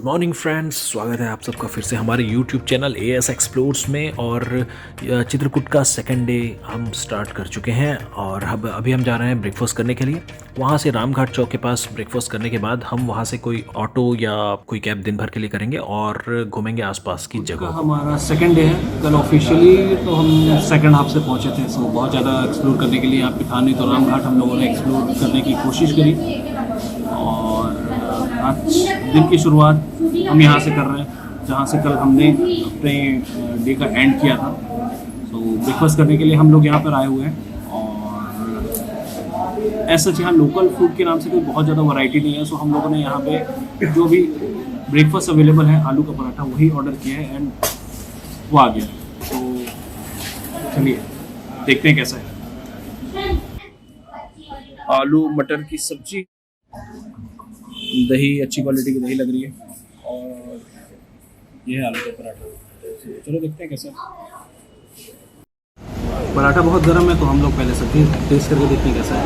Morning friends, स्वागत है आप सबका फिर से हमारे यूट्यूब चैनल एएस एक्सप्लोर्स में। और चित्रकूट का सेकंड डे हम स्टार्ट कर चुके हैं और अब अभी हम जा रहे हैं ब्रेकफास्ट करने के लिए। वहाँ से रामघाट चौक के पास ब्रेकफास्ट करने के बाद हम वहाँ से कोई ऑटो या कोई कैब दिन भर के लिए करेंगे और घूमेंगे आसपास की जगह। हमारा सेकंड डे है कल ऑफिशियली, तो हम सेकंड हाफ से पहुँचे थे। सो बहुत ज़्यादा एक्सप्लोर करने के लिए यहाँ पे था नहीं, तो रामघाट हम लोगों ने एक्सप्लोर करने की कोशिश करी। और आज दिन की शुरुआत हम यहाँ से कर रहे हैं जहाँ से कल हमने अपने डे का एंड किया था। तो ब्रेकफास्ट करने के लिए हम लोग यहाँ पर आए हुए हैं। और ऐसा यहाँ लोकल फूड के नाम से कोई बहुत ज़्यादा वैरायटी नहीं है। सो हम लोगों ने यहाँ पे जो भी ब्रेकफास्ट अवेलेबल है, आलू का पराठा, वही ऑर्डर किया है एंड वो आ गया। तो चलिए देखते हैं कैसा है। आलू मटर की सब्जी, दही, अच्छी क्वालिटी की दही लग रही है, और ये है आलू का पराठा। चलो देखते हैं कैसा है। पराठा बहुत गर्म है, तो हम लोग पहले सब्जी टेस्ट करके देखते हैं कैसा है।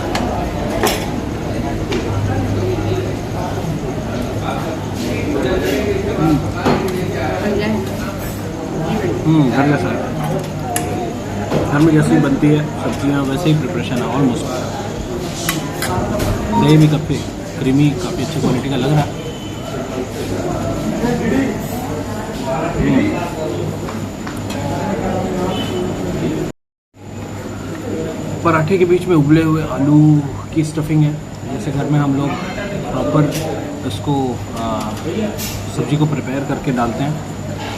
घर जैसा है, घर में जैसी बनती है सब्जियां वैसे ही प्रिपरेशन है ऑलमोस्ट। दही भी काफ़ी क्रीमी, काफ़ी अच्छी क्वालिटी का लग रहा है। पराठे के बीच में उबले हुए आलू की स्टफिंग है। जैसे घर में हम लोग प्रॉपर इसको सब्जी को प्रिपेयर करके डालते हैं,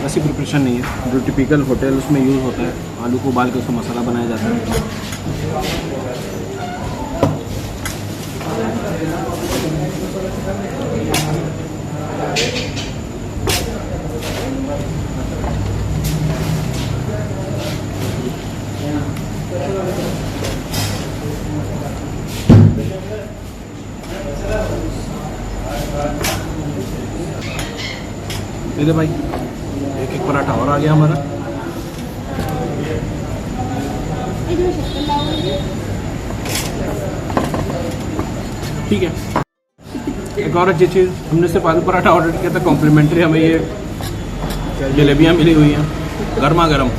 वैसी प्रिपरेशन नहीं है जो टिपिकल होटल उसमें यूज़ होता है। आलू को उबाल के उसका मसाला बनाया जाता है। ले भाई, एक एक पराठा और आ गया हमारा। ठीक है, एक और अच्छी चीज़, हमने सिर्फ आलू पराठा ऑर्डर किया था, कॉम्प्लीमेंट्री हमें ये जलेबियाँ मिली हुई हैं गर्मा गर्म।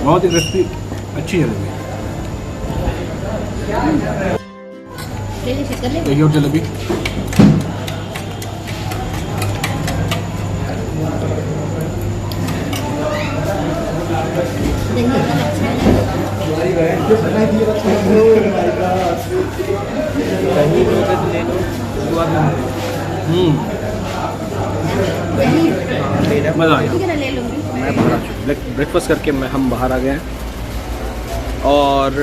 बहुत ही क्रिस्पी, अच्छी जलेबी। एक और जलेबी। मज़ा आ गया। मैं बाहर आ चुका, ब्रेकफास्ट करके हम बाहर आ गए हैं। और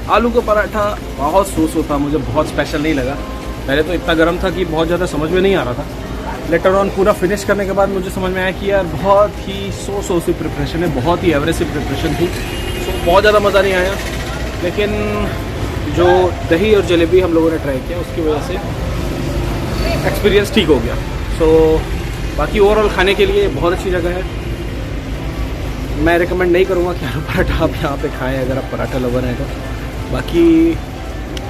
आलू का पराठा बहुत सोस होता, मुझे बहुत स्पेशल नहीं लगा। पहले तो इतना गर्म था कि बहुत ज़्यादा समझ में नहीं आ रहा था। लेटर ऑन पूरा फिनिश करने के बाद मुझे समझ में आया कि यार बहुत ही सोसी प्रिपरेशन है, बहुत ही एवरेसिव प्रिपरेशन थी। तो बहुत ज़्यादा मज़ा नहीं आया। लेकिन जो दही और जलेबी हम लोगों ने ट्राई किया, उसकी वजह से एक्सपीरियंस ठीक हो गया। सो बाकी ओवरऑल खाने के लिए बहुत अच्छी जगह है। मैं रिकमेंड नहीं करूँगा कि आलू पराठा आप यहाँ पे खाएं अगर आप पराठा लवर हैं तो। बाकी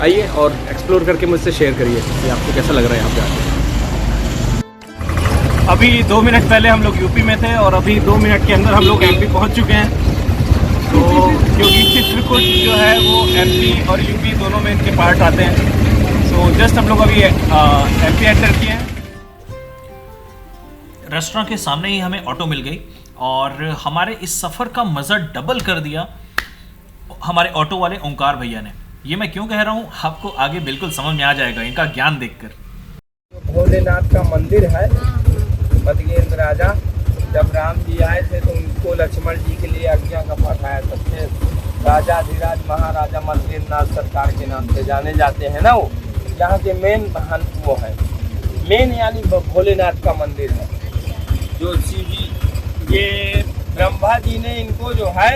आइए और एक्सप्लोर करके मुझसे शेयर करिए कि आपको कैसा लग रहा है यहाँ पे आके। अभी 2 मिनट पहले हम लोग यूपी में थे और अभी 2 मिनट के अंदर हम लोग एमपी पहुँच चुके हैं। तो क्योंकि चित्रकूट जो है वो एमपी और यूपी दोनों में इनके पार्ट आते हैं। सो जस्ट हम लोग अभी एमपी एंटर किए हैं। रेस्टोरेंट के सामने ही हमें ऑटो मिल गई और हमारे इस सफ़र का मज़ा डबल कर दिया हमारे ऑटो वाले ओंकार भैया ने। ये मैं क्यों कह रहा हूँ आपको आगे बिल्कुल समझ में आ जाएगा इनका ज्ञान देखकर। भोलेनाथ का मंदिर है, मदगेंद्र राजा जब राम जी आए थे तो उनको लक्ष्मण जी के लिए आज्ञा का पाठाया सबसे राजा धीराज महाराजा मदगेंद्र नाथ सरकार के नाम से जाने जाते हैं ना। वो यहाँ के मेन महंत वो है, मेन यानी भोलेनाथ का मंदिर है जो शिव जी, ये ब्रह्मा जी ने इनको जो है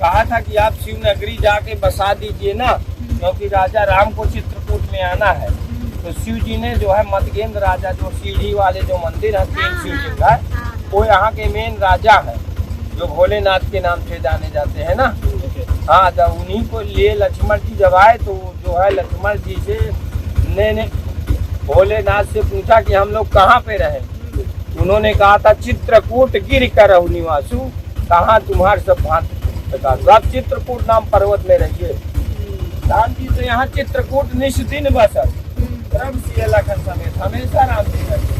कहा था कि आप शिव नगरी जाके बसा दीजिए ना, क्योंकि राजा राम को चित्रकूट में आना है। तो शिव जी ने जो है मदगेंद्र राजा जो सीढ़ी वाले जो मंदिर है 3 शिवलिंग है वो यहाँ के मेन राजा है जो भोलेनाथ के नाम से जाने जाते हैं ना। हाँ, जब उन्हीं को लिए लक्ष्मण जी जब आए तो जो है लक्ष्मण जी से ने भोलेनाथ से पूछा कि हम लोग कहाँ पे रहे। उन्होंने कहा था चित्रकूट गिर कर निवासु, कहाँ तुम्हारे सब भांति पुस्तक। आप चित्रकूट नाम पर्वत में रहिए। राम जी तो यहाँ चित्रकूट निष्दिन बसर, रब सिंह लखन समेत हमेशा राम जी रहिए।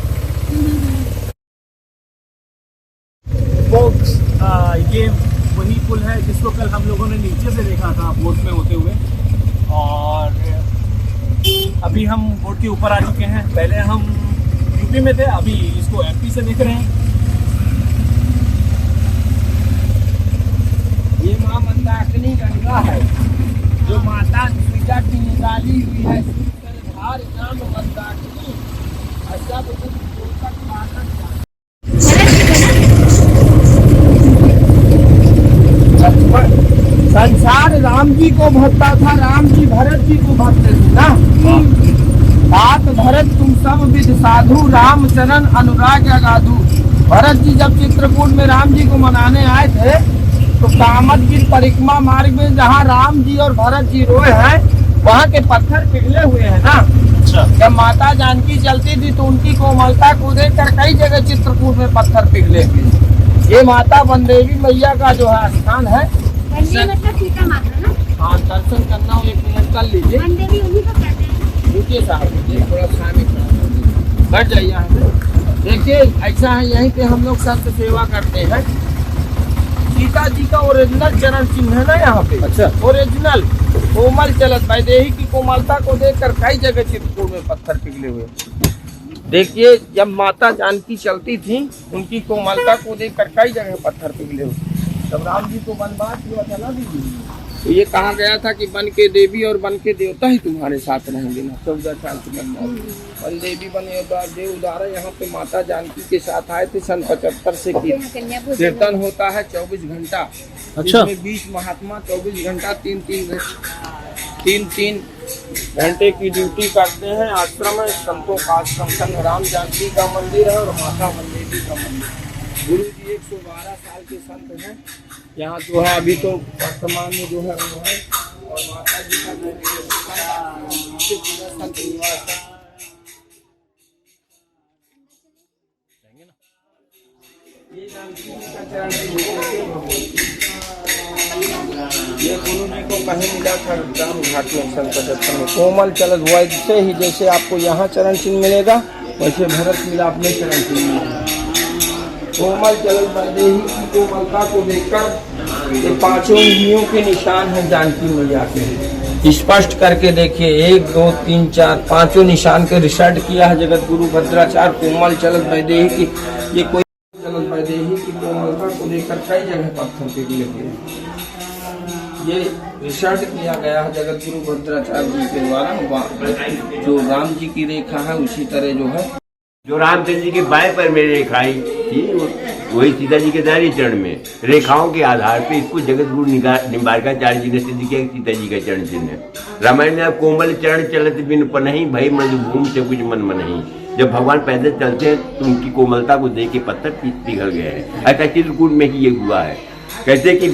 ये वही पुल है जिसको कल हम लोगों ने नीचे से देखा था बोट में होते हुए, और अभी हम बोट के ऊपर आ चुके हैं। पहले हम यूपी में थे, अभी इसको एमपी से देख रहे हैं। ये माँ मंदाकिनी गंगा है जो माता सीता की निकाली हुई है। धार नाम मंदाकिनी सब कुछ संसार राम जी को भक्ता था, राम जी भरत जी को भक्ते थे ना। तात भरत तुम सब विद साधु, राम चरण अनुराग अगाधु। भरत जी जब चित्रकूट में राम जी को मनाने आए थे तो कामदगिरि परिक्रमा मार्ग में जहाँ राम जी और भरत जी रोए हैं वहाँ के पत्थर पिघले हुए हैं ना। जब माता जानकी चलती थी तो उनकी कोमलता को देखकर कई जगह चित्रकूट में पत्थर पिघले हुए। ये माता वनदेवी मैया का जो है स्थान है। मतलब सीता माता ना। हाँ, दर्शन करना हो 1 मिनट कर लीजिए। वनदेवी उन्हीं को कहते हैं। रुकिए साहब, थोड़ा सामने बैठ जाइए यहाँ पे। देखिए ऐसा है, यहीं पे हम लोग संत सेवा करते हैं। सीता जी का ओरिजिनल चरण चिन्ह है ना यहाँ पे। अच्छा। ओरिजिनल कोमल चलत वैदेही की कोमलता को देखकर कई जगह चित्रकूट में पत्थर पिघले हुए। देखिए जब माता जानकी चलती थी उनकी कोमलता को देखकर कई जगह पत्थर पिघले हुए। जब राम जी को वनवास हुआ था ना दीदी, तो ये कहा गया था कि वन के देवी और वन के देवता ही तुम्हारे साथ रहेंगे ना। 14 साल के वन देवी वन देव उदारा यहाँ पे माता जानकी के साथ आए थे सन 75 से कीर्तन होता है 24 घंटा। अच्छा। इसमें 20 महात्मा 24 घंटा 3-3 घंटे की ड्यूटी करते हैं। आश्रम है, संतों का आश्रम, संग राम जानकी का मंदिर है और माता वनदेवी का मंदिर। गुरु जी 112 साल के संत हैं यहाँ जो है अभी तो वर्तमान में जो है वो है, और माता जी का जो पूरा संत निवास है। ये जानकी जी का चरण ये गुरु जी को कहीं मिला था राम घाट में सन 75 में। कोमल चलत हुआ से ही जैसे आपको यहाँ चरण चिन्ह मिलेगा वैसे भरत मिला अपने चरण चिन्ह मिलेगा। कोमल चलत वैदेही की कोमलता को देखकर ये 5 इंद्रियों के निशान हैं जानकी मैया के। स्पष्ट करके देखिए 1 2 3 4 5 निशान के रिसर्च किया है जगत गुरु भद्राचार्य। कोमल चलत वैदेही की ये कोई चलत वैदेही की कोमलता को देखकर कई जगह पत्थर पिघले हुए। ये रिसर्च किया गया है जगत गुरु भद्राचार्य जी के द्वारा। जो राम जी की रेखा है उसी तरह जो है जो रामचंद्र जी के बाएं पर में रेखाएं थी वही सीता जी के दाहिने चरण में रेखाओं के आधार पे इसको जगत गुरु निम्बारकाचार्य जी ने सिद्ध किया सीता जी का चरण चिन्ह है। रामायण में कोमल चरण चलत बिन पनहि भई मृदुभूमि से कुछ मन मनहि। जब भगवान पैदल चलते हैं तो उनकी कोमलता को देख के पत्थर पिघल गए हैं। ऐसा चित्रकूट में ही ये हुआ है। कहते कि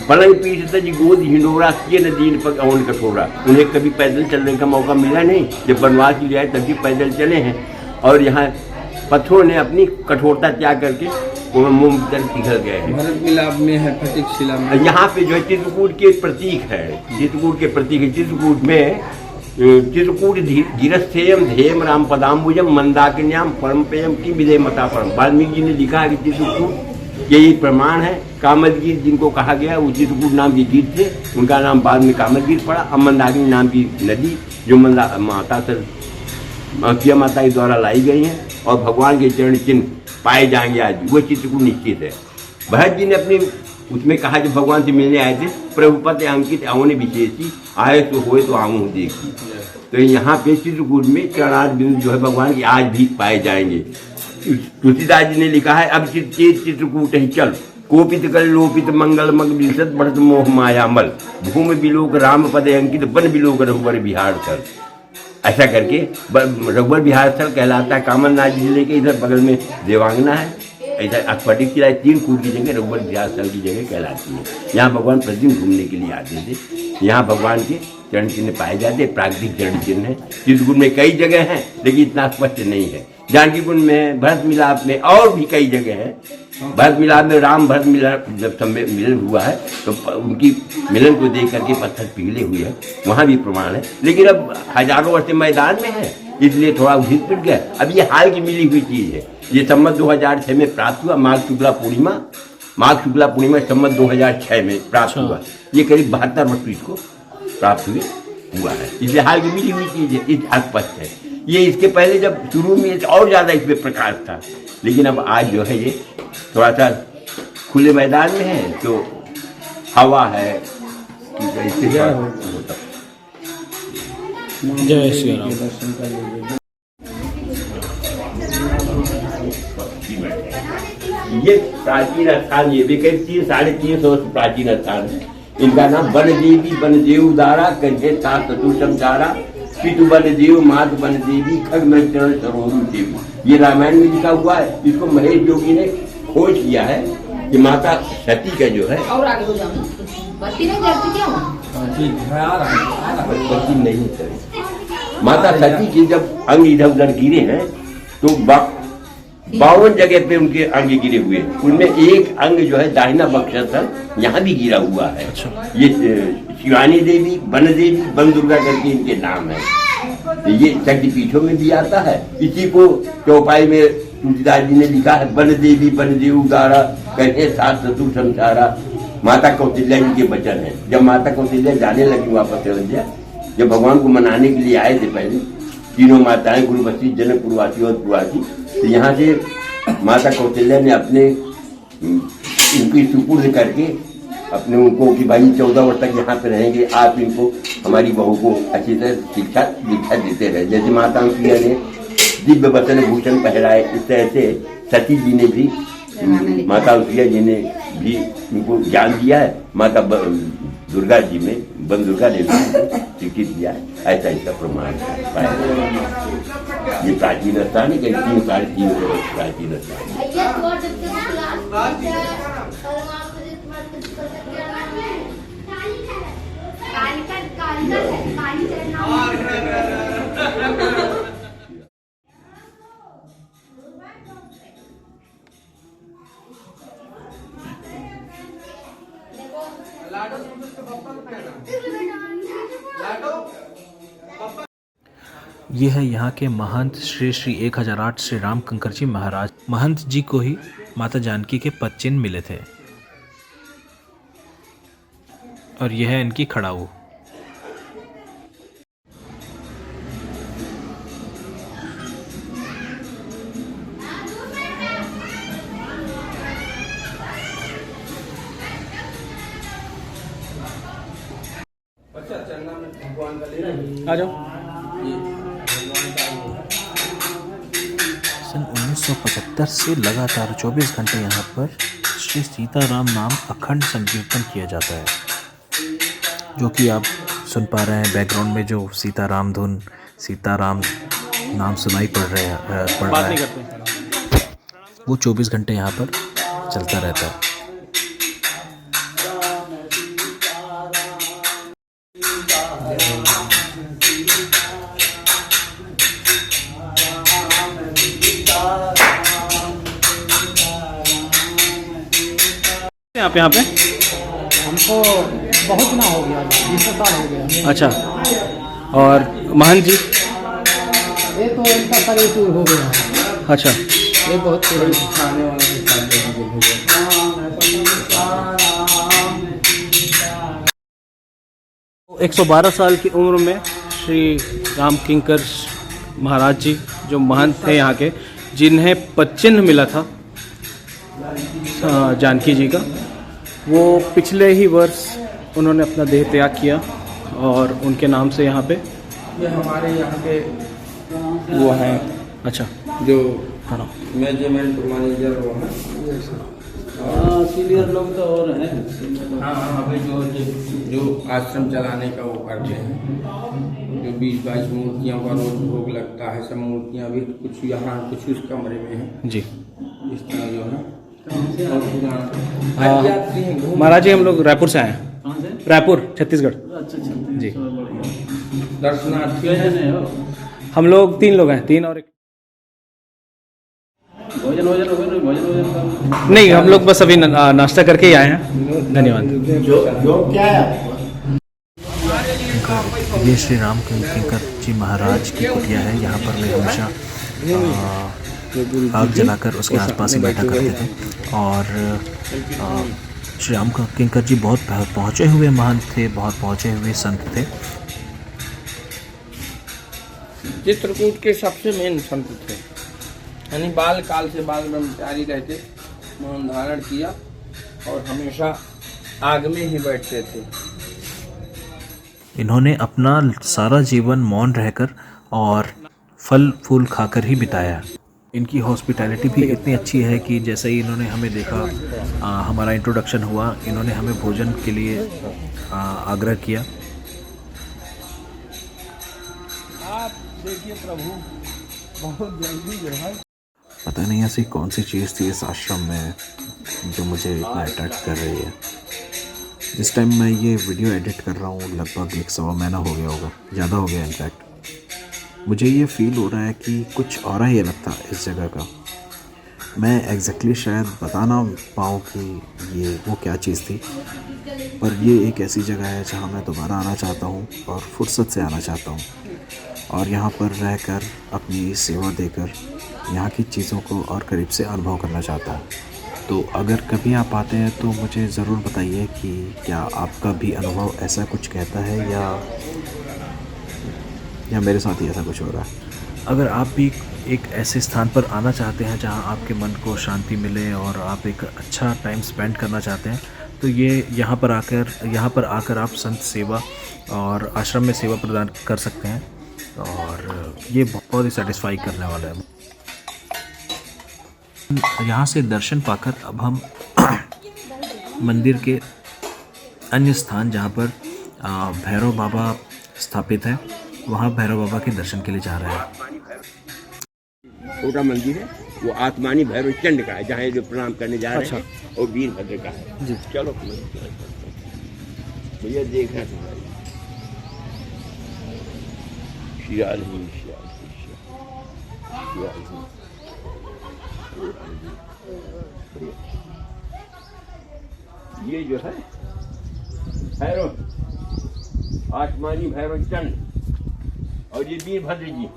पलंग पीठ तज गोद हिंडोरा किए न दीन पर अवन कठोरा। उन्हें कभी पैदल चलने का मौका मिला नहीं। जब वनवास लिए आए तभी पैदल चले हैं और यहाँ पत्थरों ने अपनी कठोरता त्याग करके मुंह तक पिघल गए हैं। भरत मिलाप में है फटिक शिला में। यहाँ पे जो है चित्रकूट के प्रतीक है, चित्रकूट के प्रतीक है। चित्रकूट में चित्रकूट गिरस्थेयम धेयम राम पदाम्बुजम मंदाकिन्याम परम पेयम की विदय मता परम। वाल्मीकि जी ने लिखा है कि चित्रकूट यही प्रमाण है। कामदगिरि जिनको कहा गया वो चित्रकूट नाम के गिर थे, उनका नाम बाद में कामदगिरि पड़ा। अब मंदाकिनी नाम की नदी जो माता से किया माता के द्वारा लाई गई हैं और भगवान के चरण चिन्ह पाए जाएंगे आज, वो चित्रकूट निश्चित है। भरत जी ने अपने उसमें कहा जब भगवान से मिलने आए थे प्रभुपत अंकित अवन विशेषी आए तो होए तो आऊँ देखी। तो यहाँ पे चित्रकूट में चरणार्थ बिंदु जो है भगवान के आज भी पाए जाएंगे। तुलसीदास जी ने लिखा है अब चित्रकूट ही चल कोपित कर लोपित मंगल मग विलसत बढ़त मोह मायामल भूमि बिलोक राम पद अंकित वन बिलोक रघुवर बिहार स्थल। ऐसा करके रघुवर बिहार स्थल कहलाता है। कामननाथ जिले के इधर बगल में देवांगना है ऐसा स्फटिक शिला चित्रकूट की जगह रघुवर इतिहास स्थल की जगह कहलाती है। यहाँ भगवान प्रतिदिन घूमने के लिए आते थे। यहाँ भगवान के चरण चिन्ह पाए जाते, प्राकृतिक चरण चिन्ह है। चित्रकूट में कई जगह हैं लेकिन इतना स्पष्ट नहीं है। जानकीपुर में, भरत मिलाप में और भी कई जगह है। भरत मिलाप में राम भरत मिलाप जब मिलन हुआ है तो उनकी मिलन को देख करके पत्थर पिघले हुए हैं, वहाँ भी प्रमाण है। लेकिन अब हजारों वर्ष मैदान में है इसलिए थोड़ा उधित पिट गया। अब ये हाल की मिली हुई चीज़ है। ये संवत 2006 में प्राप्त हुआ, माघ शुक्ला पूर्णिमा संवत 2006 में प्राप्त हुआ। ये करीब 72 वर्ष इसको प्राप्त हुआ है, इसलिए हाल की मिली हुई चीज़ है, स्पष्ट है। ये इसके पहले जब शुरू में और ज़्यादा इसमें प्रकाश था, लेकिन अब आज जो है ये थोड़ा सा खुले मैदान में है तो हवा है। जय श्री राम। ये प्राचीन स्थान, ये भी करीब 300-350 वर्ष प्राचीन स्थान है। इनका नाम वनदेवी द्वारा कंठे सात चतुर्संचारा पितु वनदेव मातु वनदेवी खगमय चरण सरोरु देवी। ये रामायण में लिखा हुआ है। इसको महेश योगी ने खोज किया है कि माता सती का जो है और आगे हो जाओ, बत्ती नहीं जलती क्यों? बत्ती नहीं चली। माता सती के जब अंग इधर उधर गिरे हैं तो 52 जगह पे उनके अंग गिरे हुए, उनमें एक अंग जो है दाहिना बक्षस्थल यहाँ भी गिरा हुआ है। ये शिवानी देवी, वन देवी, वन दुर्गा करके इनके नाम है। ये शक्तिपीठों में भी आता है। इसी को चौपाई में तुलसीदास जी ने लिखा है, वन देवी वन देव द्वारा कहे सात चतुर संसारा। माता कौशल्या जी के वचन है। जब माता कौशल्या जाने लगी वापस अयोध्या, जब भगवान को मनाने के लिए आए थे पहले तीनों माताएं, गुरुवशी, जनक, पुरवासी और पुरवासी, तो यहाँ से माता कौशल्या ने अपने इनकी सुपुर्द करके अपने उनको कि भाई 14 वर्ष तक यहाँ पे रहेंगे, आप इनको हमारी बहू को अच्छी तरह शिक्षा दीक्षा देते रहे। जैसे माता अंकिया ने दिव्य वचन भूषण पहराए, इस तरह से सती जी ने भी, माता अंकिया जी ने भी उनको ज्ञान दिया है। माता दुर्गा जी में, वन दुर्गा ने भी शिक्षित दिया है। ऐसा इसका प्रमाण पाया। ये प्राचीन स्थान है, करीब 3-3.5 वर्ष प्राचीन स्थान ये है यहाँ के महंत श्री 1008 श्री राम कंकर जी महाराज। महंत जी को ही माता जानकी के पदचिन्ह मिले थे और यह है इनकी खड़ाऊ। आ जाओ। सन 1975 से लगातार 24 घंटे यहाँ पर श्री सीताराम नाम अखंड संकीर्तन किया जाता है, जो कि आप सुन पा रहे हैं बैकग्राउंड में जो सीताराम धुन, सीताराम नाम सुनाई पड़ रहा है, वो 24 घंटे यहाँ पर चलता रहता है। आप यहाँ पे? हमको बहुत ना हो गया, 20 साल हो गया। अच्छा, और महंत जी? ये तो इनका शरीर हो गया। अच्छा, ये बहुत खाने वाला 112 साल की उम्र में श्री राम किंकर महाराज जी जो महंत थे यहाँ के, जिन्हें पदचिन्ह मिला था जानकी जी का, वो पिछले ही वर्ष उन्होंने अपना देह त्याग किया और उनके नाम से यहाँ पे ये हमारे यहाँ के वो हैं। अच्छा, जो हाँ मैनेजमेंट मैनेजर वो हैं, सीनियर लोग तो और हैं। हाँ अभी जो आश्रम चलाने का वो करते हैं, जो 20-22 मूर्तियों का रोज भोग लगता है। सब मूर्तियाँ भी कुछ यहाँ कुछ उस कमरे में हैं। जी। महाराज जी हम लोग रायपुर से आए हैं। रायपुर छत्तीसगढ़। जी दर्शनार्थी हम लोग 3 लोग हैं, 3 और 1 नहीं, हम लोग बस अभी नाश्ता करके ही आए हैं। धन्यवाद। ये श्री राम किंकर जी महाराज की कुटिया है। यहाँ पर वे हमेशा आग जलाकर उसके आसपास ही बैठा करते थे। और श्री राम किंकर जी बहुत पहुँचे हुए महंत थे, बहुत पहुँचे हुए संत थे। चित्रकूट के सबसे मेन संत थे, यानी बाल काल से बाल ब्रह्मचारी रहते, मौन धारण किया और हमेशा आग में ही बैठते थे। इन्होंने अपना सारा जीवन मौन रहकर और फल फूल खाकर ही बिताया। इनकी हॉस्पिटैलिटी भी इतनी अच्छी है कि जैसे ही इन्होंने हमें देखा, हमारा इंट्रोडक्शन हुआ, इन्होंने हमें भोजन के लिए आग्रह किया। आप देखिए प्रभु, बहुत जल्दी जो है, पता नहीं ऐसी कौन सी चीज़ थी इस आश्रम में जो मुझे इतना अट्रैक्ट कर रही है। जिस टाइम मैं ये वीडियो एडिट कर रहा हूँ लगभग 1-1.25 महीना हो गया होगा, ज़्यादा हो गया इनफैक्ट। मुझे ये फील हो रहा है कि कुछ और ही अलग था इस जगह का। मैं एग्जैक्टली शायद बता ना पाऊँ कि ये वो क्या चीज़ थी, पर ये एक ऐसी जगह है जहाँ मैं दोबारा आना चाहता हूँ और फुर्सत से आना चाहता हूँ और यहाँ पर रहकर अपनी सेवा देकर यहाँ की चीज़ों को और करीब से अनुभव करना चाहता हूँ। तो अगर कभी आप आते हैं तो मुझे ज़रूर बताइए कि क्या आपका भी अनुभव ऐसा कुछ कहता है या मेरे साथ ही ऐसा कुछ हो रहा है। अगर आप भी एक ऐसे स्थान पर आना चाहते हैं जहां आपके मन को शांति मिले और आप एक अच्छा टाइम स्पेंड करना चाहते हैं तो ये यहाँ पर आकर आप संत सेवा और आश्रम में सेवा प्रदान कर सकते हैं और ये बहुत ही सेटिस्फाई करने वाला है। यहाँ से दर्शन पाकर अब हम मंदिर के अन्य स्थान जहाँ पर भैरव बाबा स्थापित है, वहाँ भैरव बाबा के दर्शन के लिए जा रहे हैं। छोटा मंदिर है, वो आत्मानी भैरव चंड का है, जहाँ जो प्रणाम करने जा रहे हैं, और वीरभद्र का है। जी चलो भैया देखना तुम्हारी ये जो है भैरव, आसमानी भैरव चंड और ये वीरभद्र जी।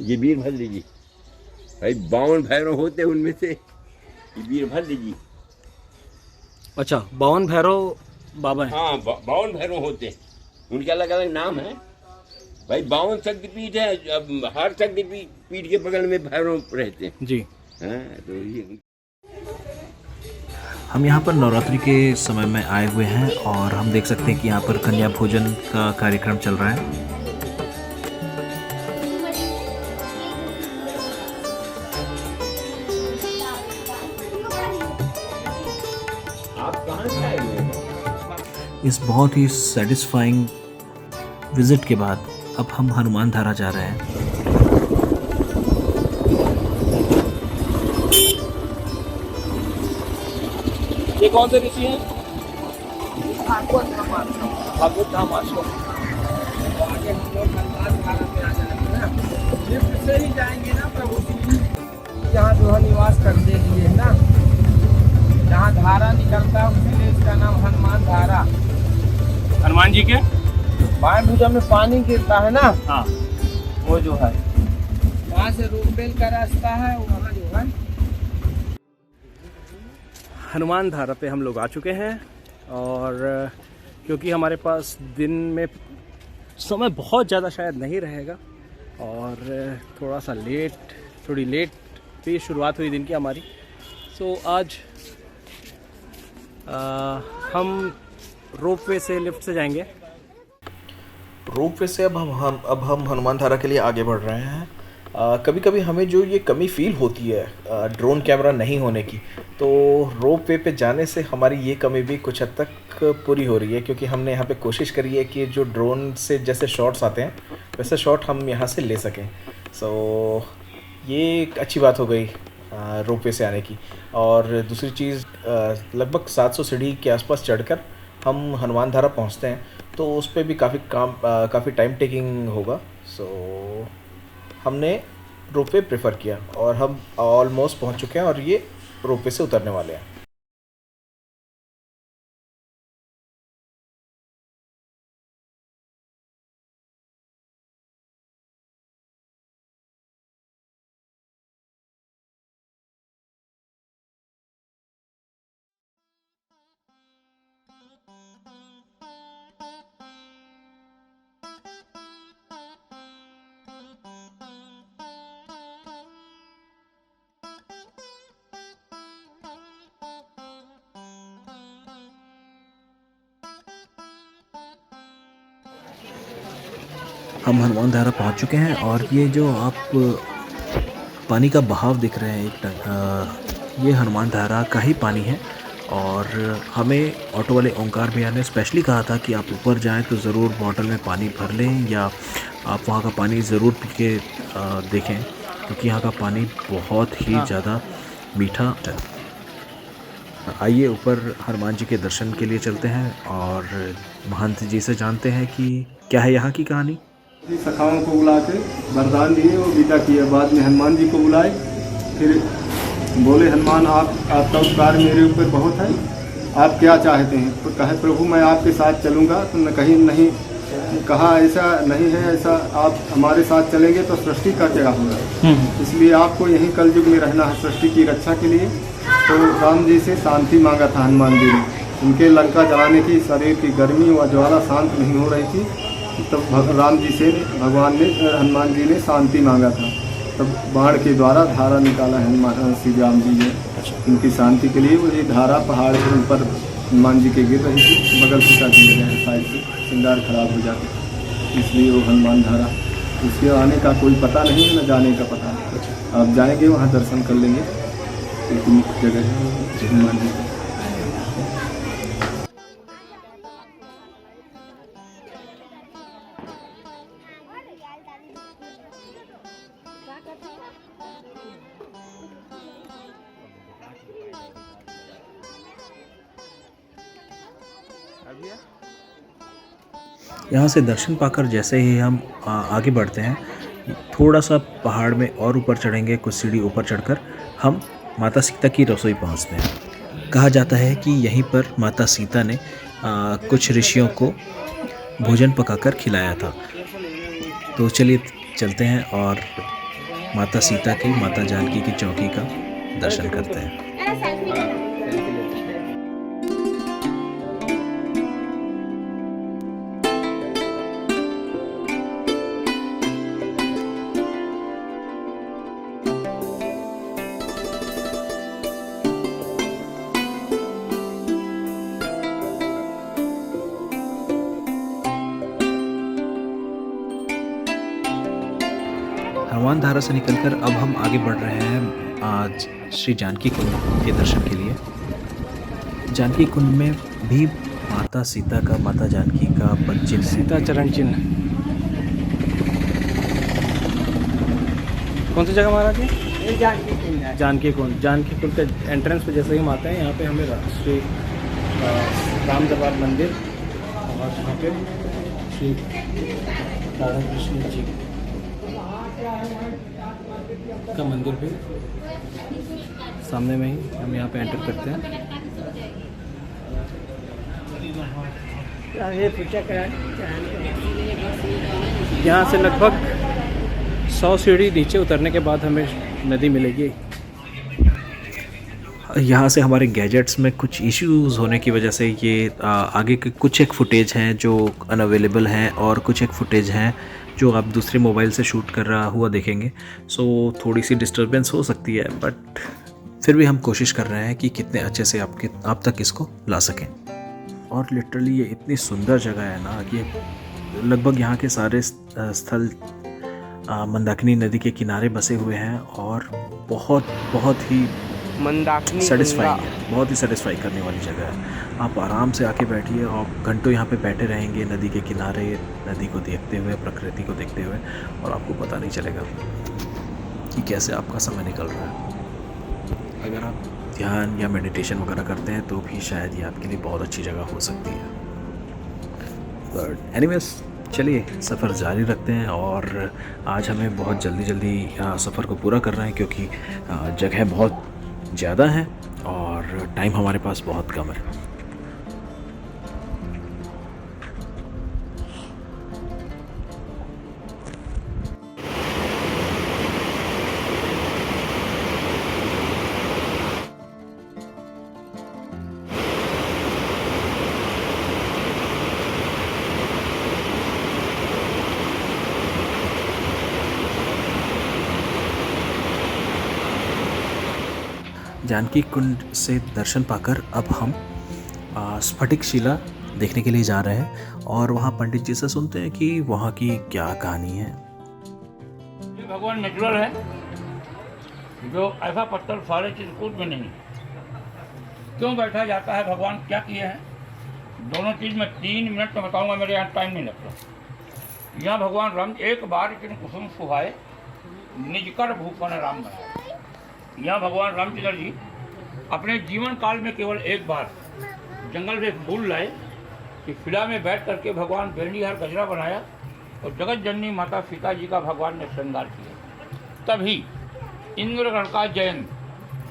ये वीरभद्र जी भाई, 52 भैरव होते हैं, उनमें से ये वीरभद्र जी। अच्छा, 52 भैरव बाबा हैं। हाँ, 52 भैरव होते हैं, उनके अलग अलग नाम है भाई। 52 शक्तिपीठ है, अब हर शक्तिपीठ के बगल में भैरव रहते हैं जी। हाँ, तो ये हम यहाँ पर नवरात्रि के समय में आए हुए हैं और हम देख सकते हैं कि यहाँ पर कन्या भोजन का कार्यक्रम चल रहा है। इस बहुत ही सेटिस्फाइंग विजिट के बाद अब हम हनुमान धारा जा रहे हैं। ये कौन से ऋषि हैं? भागवत धाम आश्रम। आगे हम लोग हनुमान धारा में आ जाएंगे ना, लिफ्ट से ही जाएंगे ना प्रभु जी। यहाँ जो है निवास करते हैं ना, जहाँ धारा निकलता है उसीलिए इसका नाम हनुमान धारा। हनुमान जी के बाएं भुजा में पानी गिरता है ना, हाँ, वो जो है वहाँ से रोपवेल का रास्ता है, वहाँ जो है हनुमान धारा पे हम लोग आ चुके हैं। और क्योंकि हमारे पास दिन में समय बहुत ज़्यादा शायद नहीं रहेगा और थोड़ी लेट भी शुरुआत हुई दिन की हमारी, सो आज हम रोपवे से लिफ्ट से जाएंगे। रोपवे से अब हम हनुमान धारा के लिए आगे बढ़ रहे हैं कभी कभी हमें जो ये कमी फील होती है ड्रोन कैमरा नहीं होने की, तो रोप वे पे जाने से हमारी ये कमी भी कुछ हद तक पूरी हो रही है, क्योंकि हमने यहाँ पे कोशिश करी है कि जो ड्रोन से जैसे शॉट्स आते हैं वैसे शॉट हम यहाँ से ले सकें। सो ये एक अच्छी बात हो गई रोप वे से आने की। और दूसरी चीज़, लगभग 700 सीढ़ी के आसपास चढ़कर हम हनुमान धारा पहुँचते हैं, तो उस पर भी काफ़ी टाइम टेकिंग होगा। सो हमने रोपवे प्रेफर किया और हम ऑलमोस्ट पहुंच चुके हैं और ये रोपवे से उतरने वाले हैं। हम हनुमान धारा पहुंच चुके हैं और ये जो आप पानी का बहाव दिख रहे हैं ये हनुमान धारा का ही पानी है। और हमें ऑटो वाले ओंकार भैया ने स्पेशली कहा था कि आप ऊपर जाएं तो ज़रूर बॉटल में पानी भर लें या आप वहाँ का पानी ज़रूर पी के देखें, क्योंकि यहाँ का पानी बहुत ही ज़्यादा मीठा है। आइए ऊपर हनुमान जी के दर्शन के लिए चलते हैं और महंत जी से जानते हैं कि क्या है यहाँ की कहानी। सखाओं को बुला के वरदान दिए और विदा किया। बाद में हनुमान जी को बुलाए, फिर बोले हनुमान आपका उपकार मेरे ऊपर बहुत है, आप क्या चाहते हैं? तो कहे प्रभु मैं आपके साथ चलूँगा। तो न कहीं नहीं कहा ऐसा नहीं है, ऐसा आप हमारे साथ चलेंगे तो सृष्टि का क्या होगा, इसलिए आपको यहीं कलयुग में रहना है सृष्टि की रक्षा के लिए। तो राम जी से शांति मांगा था हनुमान जी ने। उनके लंका जलाने की शरीर की गर्मी व ज्वाला शांत नहीं हो रही थी, तब राम जी से हनुमान जी ने शांति मांगा था। तब बाढ़ के द्वारा धारा निकाला हनुमान श्री राम जी ने उनकी शांति के लिए। वो ये धारा पहाड़ के ऊपर हनुमान जी के गिर रही थी, बगल से का गिर रहे हैं, साइड से श्रृंगार खराब हो जाते, इसलिए वो हनुमान धारा। उसके आने का कोई पता नहीं है, न जाने का पता नहीं। आप जाएंगे वहाँ दर्शन कर लेंगे, एक मुख्य जगह है हनुमान जी। यहाँ से दर्शन पाकर जैसे ही हम आगे बढ़ते हैं, थोड़ा सा पहाड़ में और ऊपर चढ़ेंगे, कुछ सीढ़ी ऊपर चढ़कर हम माता सीता की रसोई पहुँचते हैं। कहा जाता है कि यहीं पर माता सीता ने कुछ ऋषियों को भोजन पकाकर खिलाया था। तो चलिए चलते हैं और माता सीता की, माता जानकी की चौकी का दर्शन करते हैं। हनुमान धारा से निकलकर अब हम आगे बढ़ रहे हैं आज श्री जानकी कुंड के दर्शन के लिए। जानकी कुंड में भी माता सीता का, माता जानकी का पद चिन्ह है, सीता चरण चिन्ह। कौन सी जगह महाराज जी? जानकी कुंड। जानकी कुंड के एंट्रेंस पे जैसे ही हम आते हैं, यहाँ पे हमें श्री राम दरबार मंदिर और यहाँ पे श्री राधा कृष्ण जी का मंदिर भी सामने में ही हम यहाँ पे एंटर करते हैं। यहाँ से लगभग 100 सीढ़ी नीचे उतरने के बाद हमें नदी मिलेगी। यहाँ से हमारे गैजेट्स में कुछ इश्यूज़ होने की वजह से ये आगे के कुछ एक फुटेज हैं जो अनअवेलेबल हैं और कुछ एक फुटेज हैं जो आप दूसरे मोबाइल से शूट कर रहा हुआ देखेंगे। सो थोड़ी सी डिस्टर्बेंस हो सकती है, बट फिर भी हम कोशिश कर रहे हैं कि कितने अच्छे से आप तक इसको ला सकें। और लिटरली ये इतनी सुंदर जगह है ना कि लगभग यहाँ के सारे स्थल मंदाकिनी नदी के किनारे बसे हुए हैं और बहुत ही मंदाकिनी सेटिस्फाइंग है, बहुत ही सेटिस्फाई करने वाली जगह है। आप आराम से आके बैठिए और घंटों यहाँ पे बैठे रहेंगे नदी के किनारे, नदी को देखते हुए, प्रकृति को देखते हुए, और आपको पता नहीं चलेगा कि कैसे आपका समय निकल रहा है। अगर आप ध्यान या मेडिटेशन वगैरह करते हैं तो भी शायद ये आपके लिए बहुत अच्छी जगह हो सकती है। बट एनीवेज, चलिए सफ़र जारी रखते हैं। और आज हमें बहुत जल्दी सफ़र को पूरा करना है क्योंकि जगह बहुत ज़्यादा है और टाइम हमारे पास बहुत कम है। जानकी कुंड से दर्शन पाकर अब हम स्फटिक शिला देखने के लिए जा रहे हैं और वहाँ पंडित जी से सुनते हैं कि वहाँ की क्या कहानी है। भगवान नेचुरल है, जो ऐसा पत्थर सारे चित्रकूट में नहीं। क्यों बैठा जाता है, भगवान क्या किए हैं, दोनों चीज़ में 3 मिनट में बताऊंगा, मेरे यहाँ टाइम नहीं लगता। यहाँ भगवान राम एक बार इतने कुसुम सुहाए निजकर भूषण राम बनाए। यहाँ भगवान रामचंद्र जी अपने जीवन काल में केवल एक बार जंगल से फूल लाए कि फिला में बैठ करके भगवान बेरनीहार गजरा बनाया और जगत जननी माता सीता जी का भगवान ने श्रृंगार किया। तभी इंद्रगण का जयंत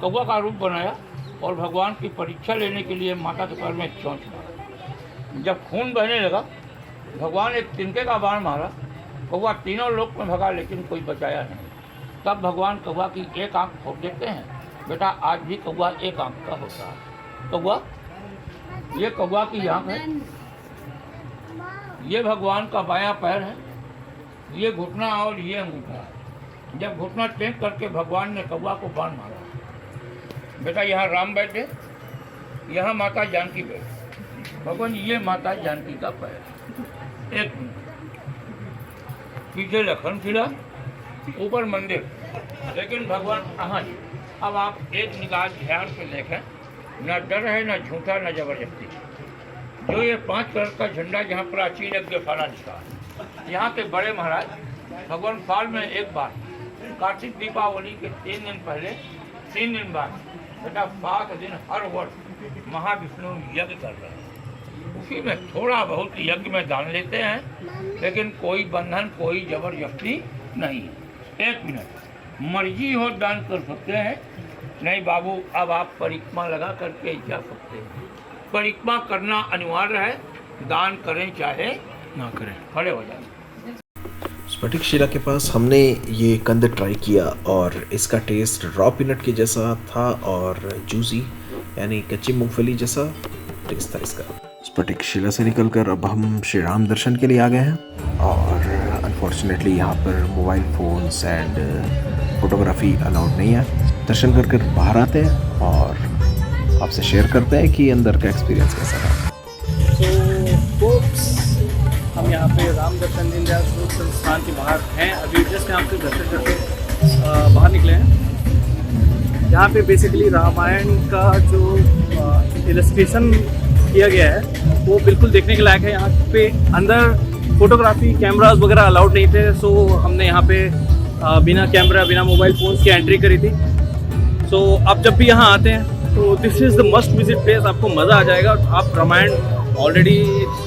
कौवा का रूप बनाया और भगवान की परीक्षा लेने के लिए माता के पैर में चोंच मारा। जब खून बहने लगा, भगवान एक तिनके का बाण मारा, कौवा तीनों लोक में भगा लेकिन कोई बचाया नहीं। तब भगवान कौवा की एक आंख फोड़ देते हैं। बेटा, आज भी कौवा एक आंख का होता है। कौवा, ये कौवा की आंख है, ये भगवान का बायां पैर है, ये घुटना और ये अंगूठा है। जब घुटना टेक करके भगवान ने कौवा को बाण मारा। बेटा, यहाँ राम बैठे, यहाँ माता जानकी बैठे। भगवान, ये माता जानकी का पैर। एक पीछे लखन खिला, ऊपर मंदिर, लेकिन भगवान कहाँ जी। अब आप एक निगाह ध्यान से देखें, न डर है, न झूठा, न जबरदस्ती। जो ये 5 कलर का झंडा जहाँ प्राचीन यज्ञशाला लिखा है, यहाँ के बड़े महाराज भगवान साल में एक बार कार्तिक दीपावली के 3 दिन पहले, 3 दिन बाद, बेटा 7 दिन हर वर्ष महाविष्णु यज्ञ कर रहे हैं। उसी में थोड़ा बहुत यज्ञ में दान लेते हैं, लेकिन कोई बंधन, कोई जबरदस्ती नहीं है। 1 मिनट मर्जी हो दान कर सकते हैं, नहीं बाबू अब आप परिक्रमा लगा करके जा सकते हैं। परिक्रमा करना अनिवार्य है, दान करें चाहे ना करें। खड़े हो जाए। स्फटिक शिला के पास हमने ये कंद ट्राई किया और इसका टेस्ट रॉ पीनट के जैसा था और जूसी यानी कच्ची मूंगफली जैसा टेस्ट था इसका। स्फटिक शिला से निकलकर अब हम श्री राम दर्शन के लिए आ गए हैं और अनफॉर्चुनेटली यहाँ पर mobile phones and photography allowed नहीं है। दर्शन कर बाहर आते हैं और आपसे शेयर करते हैं कि अंदर का एक्सपीरियंस कैसा रहा। तो हम यहाँ पे राम दर्शन दीनदयाल स्रोत संस्थान के बाहर हैं। अभी जस्ट यहाँ पे दर्शन करके बाहर निकले हैं। यहाँ पे बेसिकली रामायण का जो इलस्ट्रेशन किया गया है वो बिल्कुल देखने के लायक है। यहाँ पे अंदर फोटोग्राफी कैमरास वगैरह अलाउड नहीं थे, सो हमने यहाँ पे बिना कैमरा बिना मोबाइल फ़ोन्स की एंट्री करी थी। सो आप जब भी यहाँ आते हैं तो this is the must visit place, आपको मज़ा आ जाएगा। आप रामायण ऑलरेडी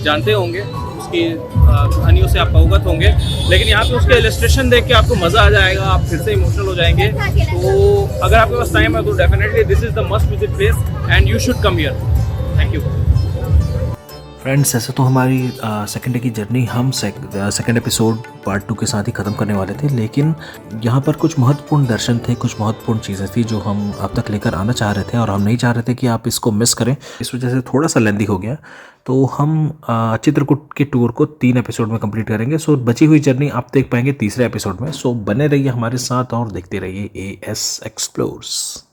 जानते होंगे, उसकी कहानियों से आप अवगत होंगे, लेकिन यहाँ पे उसके इलस्ट्रेशन देख के आपको मज़ा आ जाएगा, आप फिर से इमोशनल हो जाएंगे। तो अगर आपके पास टाइम है तो definitely this is the must visit place and you should come here. Thank you friends. ऐसे तो हमारी सेकेंड डे की जर्नी हम सेकेंड एपिसोड पार्ट 2 के साथ ही ख़त्म करने वाले थे, लेकिन यहाँ पर कुछ महत्वपूर्ण दर्शन थे, कुछ महत्वपूर्ण चीज़ें थी जो हम अब तक लेकर आना चाह रहे थे और हम नहीं चाह रहे थे कि आप इसको मिस करें। इस वजह से थोड़ा सा लेंदी हो गया, तो हम चित्रकूट के टूर को 3 एपिसोड में कंप्लीट करेंगे। सो बची हुई जर्नी आप देख पाएंगे तीसरे एपिसोड में। सो बने रहिए हमारे साथ और देखते रहिए AS एक्सप्लोर्स।